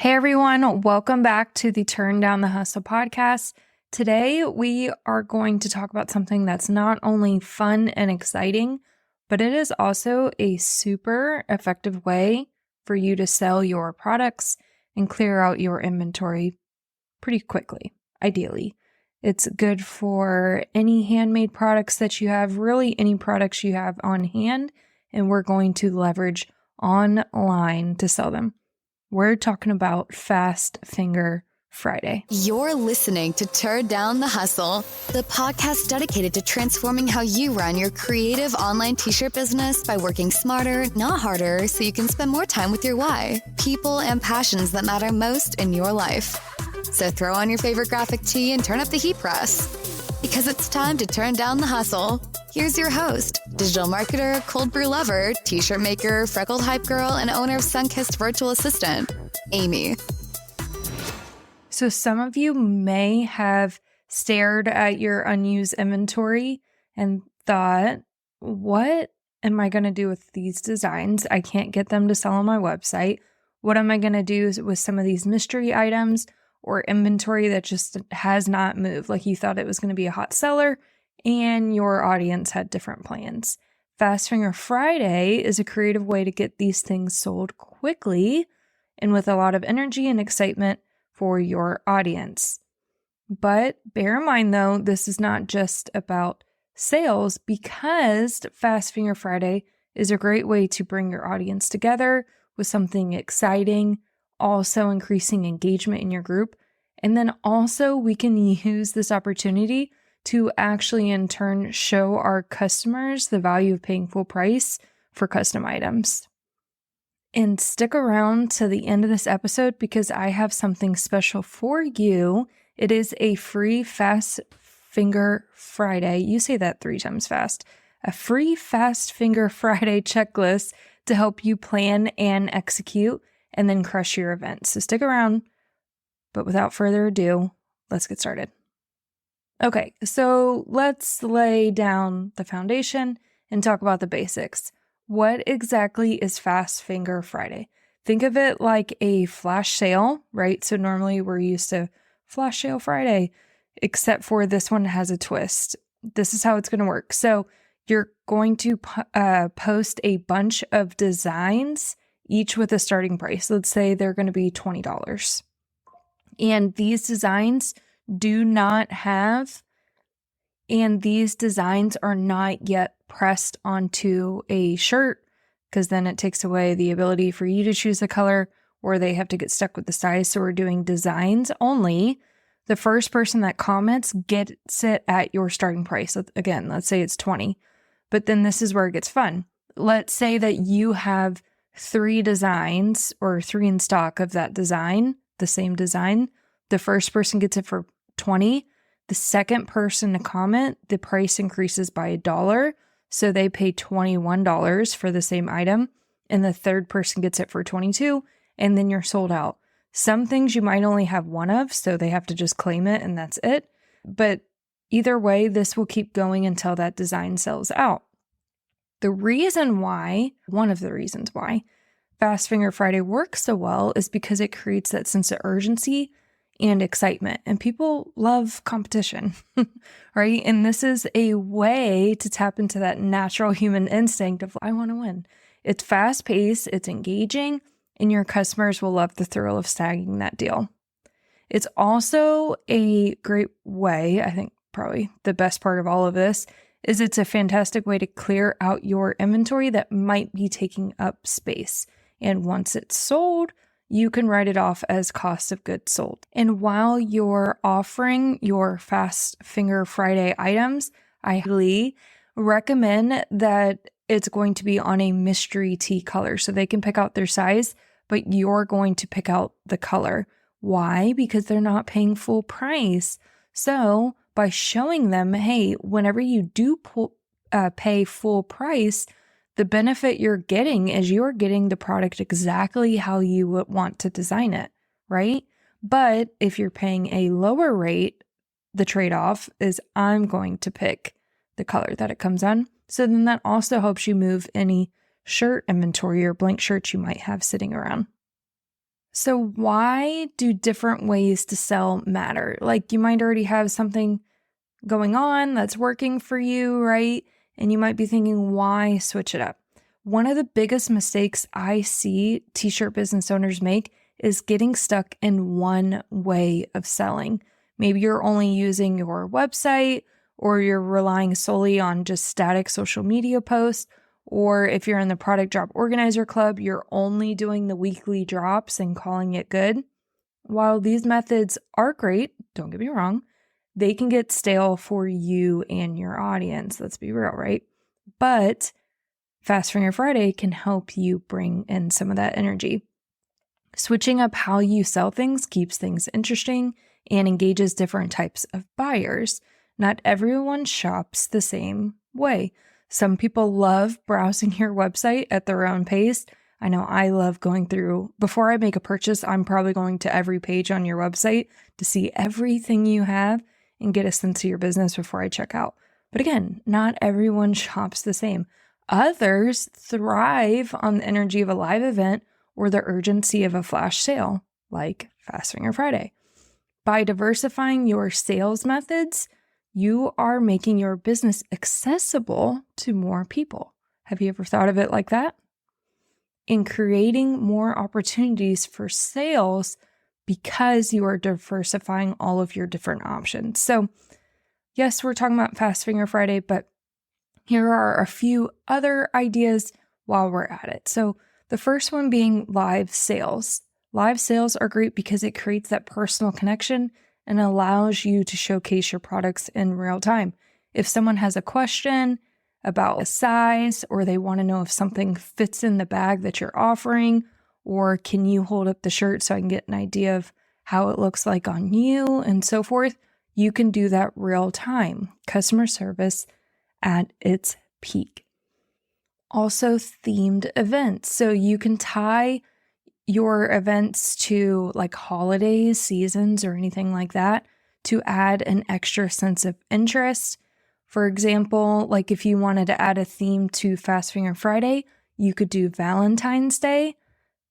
Hey everyone, welcome back to the Turn Down the Hustle podcast. Today we are going to talk about something that's not only fun and exciting, but it is also a super effective way for you to sell your products and clear out your inventory pretty quickly, ideally. It's good for any handmade products that you have, really any products you have on hand, and we're going to leverage online to sell them. We're talking about Fast Finger Friday. You're listening to Turn Down the Hustle, the podcast dedicated to transforming how you run your creative online t-shirt business by working smarter, not harder, so you can spend more time with your why, people, and passions that matter most in your life. So throw on your favorite graphic tee and turn up the heat press, because it's time to turn down the hustle. Here's your host, digital marketer, cold brew lover, t-shirt maker, freckled hype girl, and owner of Sunkissed Virtual Assistant, Amy. So some of you may have stared at your unused inventory and thought, what am I going to do with these designs? I can't get them to sell on my website. What am I going to do with some of these mystery items or inventory that just has not moved? Like you thought it was going to be a hot seller and your audience had different plans. Fast Finger Friday is a creative way to get these things sold quickly and with a lot of energy and excitement for your audience. But bear in mind though, this is not just about sales, because Fast Finger Friday is a great way to bring your audience together with something exciting, also increasing engagement in your group. And then also we can use this opportunity to actually in turn show our customers the value of paying full price for custom items. And stick around to the end of this episode because I have something special for you. It is a free Fast Finger Friday. You say that 3 times fast. A free Fast Finger Friday checklist to help you plan and execute and then crush your event. So stick around. But without further ado, let's get started. Okay, so let's lay down the foundation and talk about the basics. What exactly is Fast Finger Friday? Think of it like a flash sale, right? So normally we're used to Flash Sale Friday, except for this one has a twist. This is how it's going to work. So you're going to post a bunch of designs, each with a starting price. Let's say they're going to be $20. And these designs are not yet pressed onto a shirt, because then it takes away the ability for you to choose the color, or they have to get stuck with the size. So we're doing designs only. The first person that comments gets it at your starting price. Again, let's say it's 20, but then this is where it gets fun. Let's say that you have 3 designs or 3 in stock of that design, the same design. The first person gets it for 20. The second person to comment, the price increases by $1. So they pay $21 for the same item. And the third person gets it for $22. And then you're sold out. Some things you might only have one of, so they have to just claim it and that's it. But either way, this will keep going until that design sells out. One of the reasons why Fast Finger Friday works so well is because it creates that sense of urgency and excitement. And people love competition, right? And this is a way to tap into that natural human instinct of, I want to win. It's fast paced, it's engaging, and your customers will love the thrill of snagging that deal. It's also a great way, I think probably the best part of all of this, is it's a fantastic way to clear out your inventory that might be taking up space. And once it's sold, you can write it off as cost of goods sold. And while you're offering your Fast Finger Friday items, I highly recommend that it's going to be on a mystery tee color. So they can pick out their size, but you're going to pick out the color. Why? Because they're not paying full price. So by showing them, hey, whenever you do pay full price, the benefit you're getting is you're getting the product exactly how you would want to design it, right? But if you're paying a lower rate, the trade-off is I'm going to pick the color that it comes on. So then that also helps you move any shirt inventory or blank shirts you might have sitting around. So why do different ways to sell matter? Like you might already have something going on that's working for you, right? And you might be thinking, why switch it up? One of the biggest mistakes I see t-shirt business owners make is getting stuck in one way of selling. Maybe you're only using your website, or you're relying solely on just static social media posts. Or if you're in the product drop organizer club, you're only doing the weekly drops and calling it good. While these methods are great, don't get me wrong, they can get stale for you and your audience. Let's be real, right? But Fast Finger Friday can help you bring in some of that energy. Switching up how you sell things keeps things interesting and engages different types of buyers. Not everyone shops the same way. Some people love browsing your website at their own pace. I know I love going through, before I make a purchase, I'm probably going to every page on your website to see everything you have and get a sense of your business before I check out. But again, not everyone shops the same. Others thrive on the energy of a live event or the urgency of a flash sale, like Fast Finger Friday. By diversifying your sales methods, you are making your business accessible to more people. Have you ever thought of it like that? In creating more opportunities for sales because you are diversifying all of your different options. So, yes, we're talking about Fast Finger Friday, but here are a few other ideas while we're at it. So, the first one being live sales. Live sales are great because it creates that personal connection and allows you to showcase your products in real time. If someone has a question about a size, or they want to know if something fits in the bag that you're offering, or can you hold up the shirt so I can get an idea of how it looks like on you and so forth, you can do that real time. Customer service at its peak. Also, themed events. So you can tie your events to like holidays, seasons, or anything like that to add an extra sense of interest. For example, like if you wanted to add a theme to Fast Finger Friday, you could do Valentine's Day.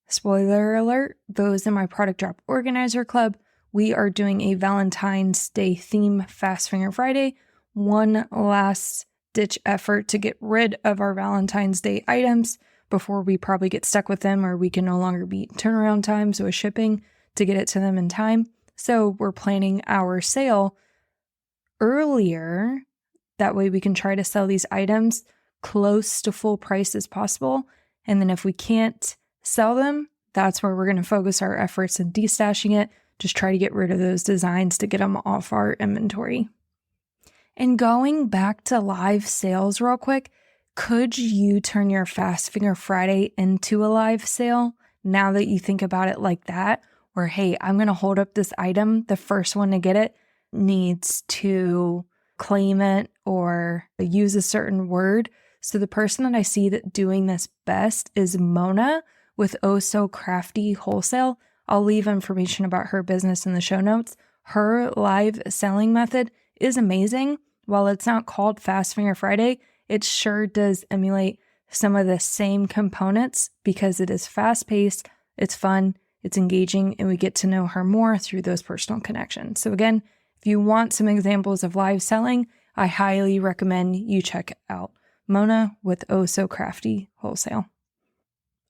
Spoiler alert, those in my product drop organizer club, we are doing a Valentine's Day theme Fast Finger Friday. One last ditch effort to get rid of our Valentine's Day items before we probably get stuck with them, or we can no longer beat turnaround times with shipping to get it to them in time. So we're planning our sale earlier. That way we can try to sell these items close to full price as possible. And then if we can't sell them, that's where we're going to focus our efforts in destashing it. Just try to get rid of those designs to get them off our inventory. And going back to live sales real quick, could you turn your Fast Finger Friday into a live sale now that you think about it like that? Where, hey, I'm going to hold up this item. The first one to get it needs to claim it or use a certain word. So the person that I see that doing this best is Mona with Oh So Crafty Wholesale. I'll leave information about her business in the show notes. Her live selling method is amazing. While it's not called Fast Finger Friday, it sure does emulate some of the same components because it is fast-paced, it's fun, it's engaging, and we get to know her more through those personal connections. So again, if you want some examples of live selling, I highly recommend you check out Mona with Oh So Crafty Wholesale.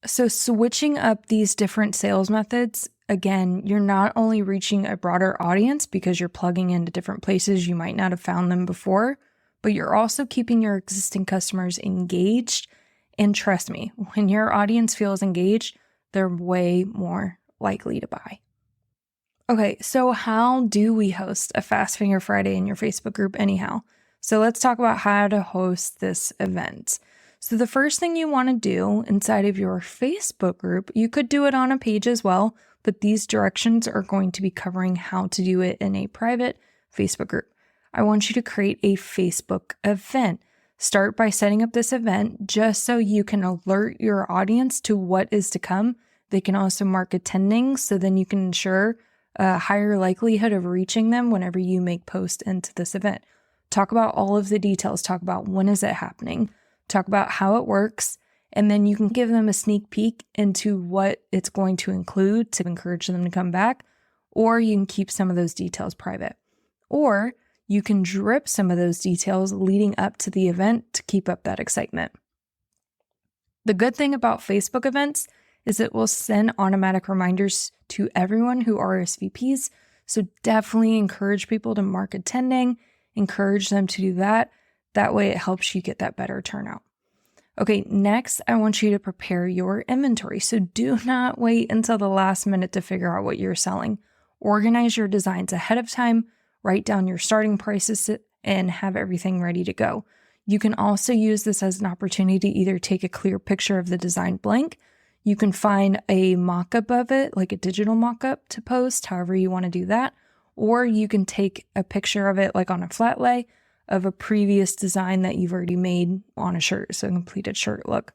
So switching up these different sales methods, again, you're not only reaching a broader audience because you're plugging into different places you might not have found them before, but you're also keeping your existing customers engaged. And trust me, when your audience feels engaged, they're way more likely to buy. Okay, so how do we host a Fast Finger Friday in your Facebook group anyhow? So let's talk about how to host this event. So the first thing you want to do inside of your Facebook group, you could do it on a page as well, but these directions are going to be covering how to do it in a private Facebook group. I want you to create a Facebook event. Start by setting up this event just so you can alert your audience to what is to come. They can also mark attending, so then you can ensure a higher likelihood of reaching them whenever you make posts into this event. Talk about all of the details. Talk about when is it happening. Talk about how it works. And then you can give them a sneak peek into what it's going to include to encourage them to come back, or you can keep some of those details private. Or you can drip some of those details leading up to the event to keep up that excitement. The good thing about Facebook events is it will send automatic reminders to everyone who RSVPs. So definitely encourage people to mark attending, encourage them to do that. That way it helps you get that better turnout. Okay, next, I want you to prepare your inventory. So do not wait until the last minute to figure out what you're selling. Organize your designs ahead of time, write down your starting prices, and have everything ready to go. You can also use this as an opportunity to either take a clear picture of the design blank. You can find a mock-up of it, like a digital mock-up to post, however you want to do that. Or you can take a picture of it like on a flat lay of a previous design that you've already made on a shirt, so a completed shirt look.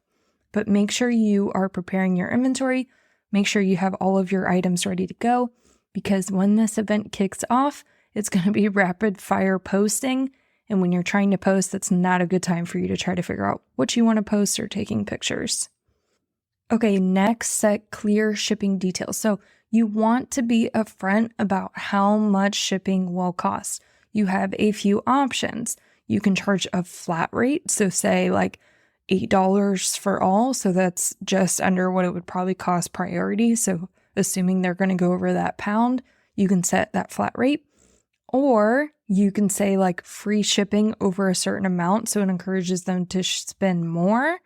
But make sure you are preparing your inventory. Make sure you have all of your items ready to go, because when this event kicks off, it's going to be rapid fire posting. And when you're trying to post, that's not a good time for you to try to figure out what you want to post or taking pictures. Okay, next, set clear shipping details. So you want to be upfront about how much shipping will cost. You have a few options. You can charge a flat rate, so say like $8 for all. So that's just under what it would probably cost priority. So assuming they're going to go over that pound, you can set that flat rate. Or you can say like free shipping over a certain amount, so it encourages them to spend more.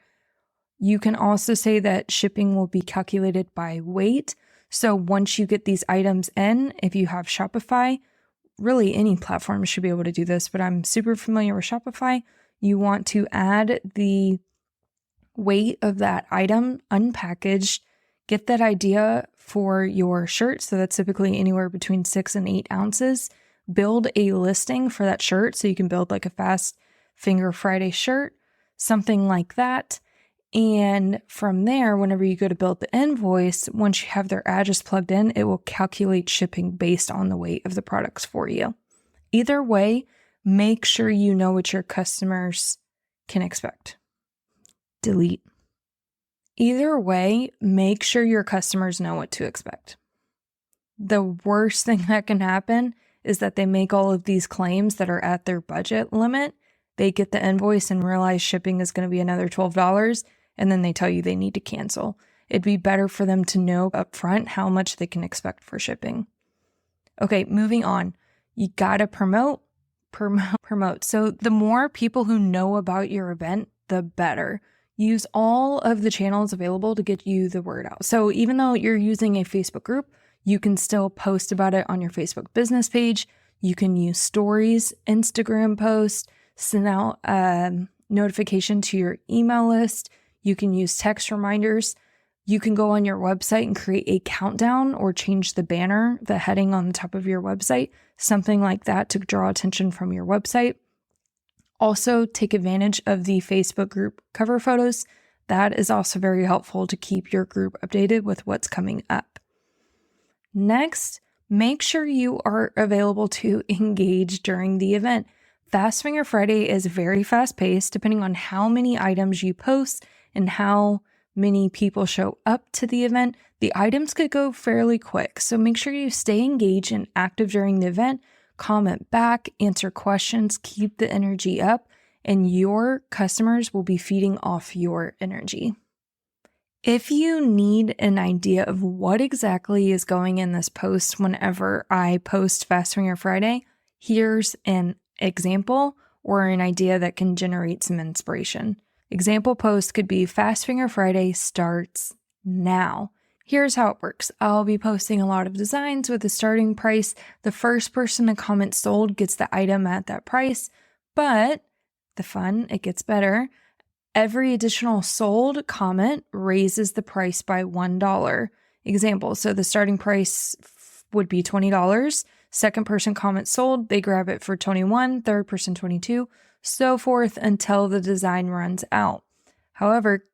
You can also say that shipping will be calculated by weight. So once you get these items in, if you have Shopify, really any platform should be able to do this, but I'm super familiar with Shopify. You want to add the weight of that item unpackaged, get that idea for your shirt. So that's typically anywhere between 6 and 8 ounces. Build a listing for that shirt. So you can build like a Fast Finger Friday shirt, something like that. And from there, whenever you go to build the invoice, once you have their address plugged in, it will calculate shipping based on the weight of the products for you. Either way, make sure you know what your customers can expect. Delete. Either way, make sure your customers know what to expect. The worst thing that can happen is that they make all of these claims that are at their budget limit. They get the invoice and realize shipping is going to be another $12. And then they tell you they need to cancel. It'd be better for them to know upfront how much they can expect for shipping. Okay, moving on. You gotta promote. So the more people who know about your event, the better. Use all of the channels available to get you the word out. So even though you're using a Facebook group, you can still post about it on your Facebook business page. You can use stories, Instagram posts, send out a notification to your email list. You can use text reminders. You can go on your website and create a countdown or change the banner, the heading on the top of your website, something like that to draw attention from your website. Also, take advantage of the Facebook group cover photos. That is also very helpful to keep your group updated with what's coming up. Next, make sure you are available to engage during the event. Fast Finger Friday is very fast paced, depending on how many items you post and how many people show up to the event. The items could go fairly quick, so make sure you stay engaged and active during the event. Comment back, answer questions, keep the energy up, and your customers will be feeding off your energy. If you need an idea of what exactly is going in this post whenever I post Fast Finger Friday, here's an example or an idea that can generate some inspiration. Example post could be Fast Finger Friday starts now. Here's how it works. I'll be posting a lot of designs with a starting price. The first person to comment sold gets the item at that price, but it gets better. Every additional sold comment raises the price by $1. Example, so the starting price would be $20. Second person comment sold, they grab it for $21, third person $22, so forth until the design runs out. However,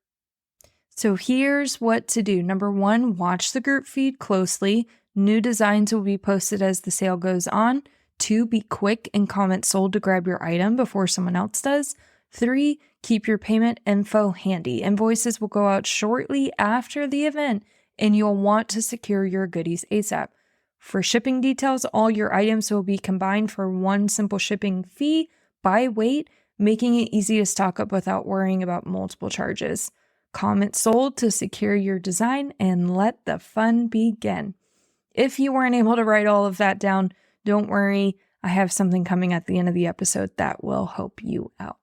so here's what to do. Number 1, watch the group feed closely. New designs will be posted as the sale goes on. 2, be quick and comment sold to grab your item before someone else does. 3, keep your payment info handy. Invoices will go out shortly after the event, and you'll want to secure your goodies ASAP. For shipping details, all your items will be combined for one simple shipping fee by weight, making it easy to stock up without worrying about multiple charges. Comment sold to secure your design and let the fun begin. If you weren't able to write all of that down, don't worry. I have something coming at the end of the episode that will help you out.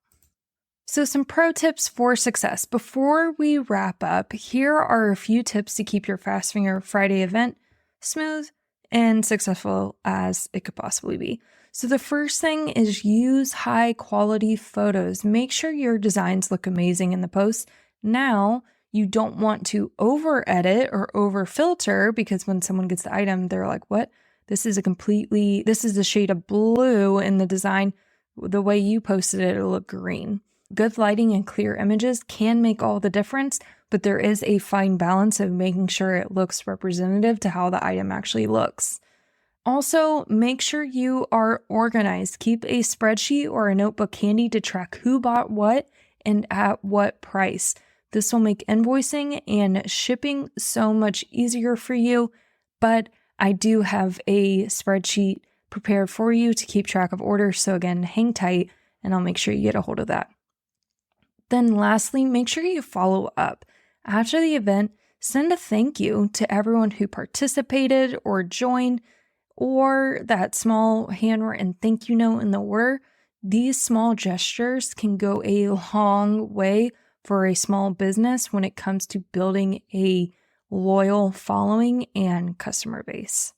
So some pro tips for success. Before we wrap up, here are a few tips to keep your Fast Finger Friday event smooth and successful as it could possibly be. So the first thing is use high quality photos. Make sure your designs look amazing in the post. Now, you don't want to over edit or over filter because when someone gets the item, they're like, what? This is a shade of blue in the design. The way you posted it, it'll look green. Good lighting and clear images can make all the difference, but there is a fine balance of making sure it looks representative to how the item actually looks. Also, make sure you are organized. Keep a spreadsheet or a notebook handy to track who bought what and at what price. This will make invoicing and shipping so much easier for you, but I do have a spreadsheet prepared for you to keep track of orders. So again, hang tight and I'll make sure you get a hold of that. Then lastly, make sure you follow up. After the event, send a thank you to everyone who participated or joined, or that small handwritten thank you note in the order. These small gestures can go a long way for a small business when it comes to building a loyal following and customer base.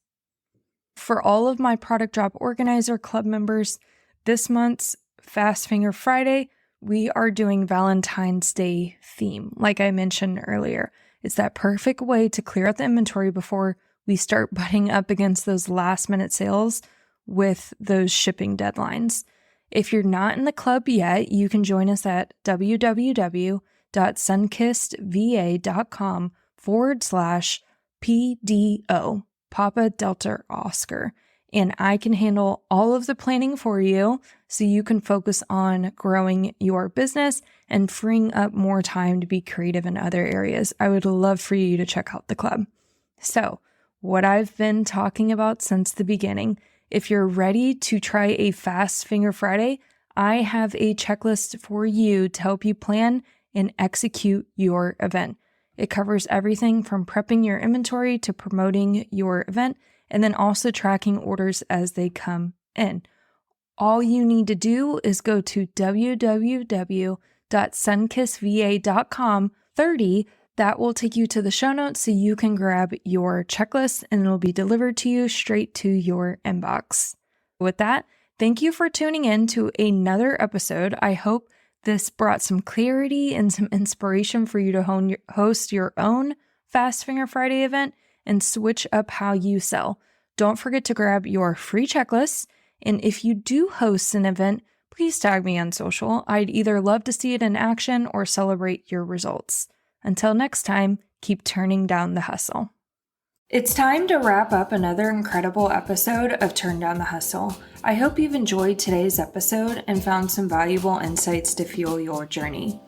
For all of my Product Drop Organizer Club members, this month's Fast Finger Friday, we are doing Valentine's Day theme. Like I mentioned earlier, it's that perfect way to clear out the inventory before we start butting up against those last minute sales with those shipping deadlines. If you're not in the club yet, you can join us at www.sunkissedva.com/PDO, Papa Delta Oscar. And I can handle all of the planning for you so you can focus on growing your business and freeing up more time to be creative in other areas. I would love for you to check out the club. So, what I've been talking about since the beginning, if you're ready to try a Fast Finger Friday, I have a checklist for you to help you plan and execute your event. It covers everything from prepping your inventory to promoting your event, and then also tracking orders as they come in. All you need to do is go to www.sunkissedva.com/30. That will take you to the show notes so you can grab your checklist and it'll be delivered to you straight to your inbox. With that, thank you for tuning in to another episode. I hope this brought some clarity and some inspiration for you to host your own Fast Finger Friday event and switch up how you sell. Don't forget to grab your free checklist. And if you do host an event, please tag me on social. I'd either love to see it in action or celebrate your results. Until next time, keep turning down the hustle. It's time to wrap up another incredible episode of Turn Down the Hustle. I hope you've enjoyed today's episode and found some valuable insights to fuel your journey.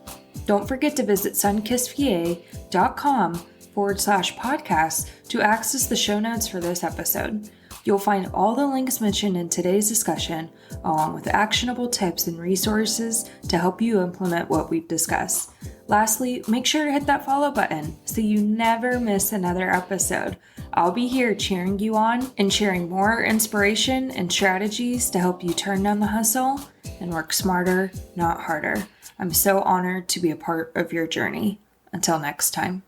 Don't forget to visit sunkissedva.com/podcast to access the show notes for this episode. You'll find all the links mentioned in today's discussion, along with actionable tips and resources to help you implement what we've discussed. Lastly, make sure to hit that follow button so you never miss another episode. I'll be here cheering you on and sharing more inspiration and strategies to help you turn down the hustle and work smarter, not harder. I'm so honored to be a part of your journey. Until next time.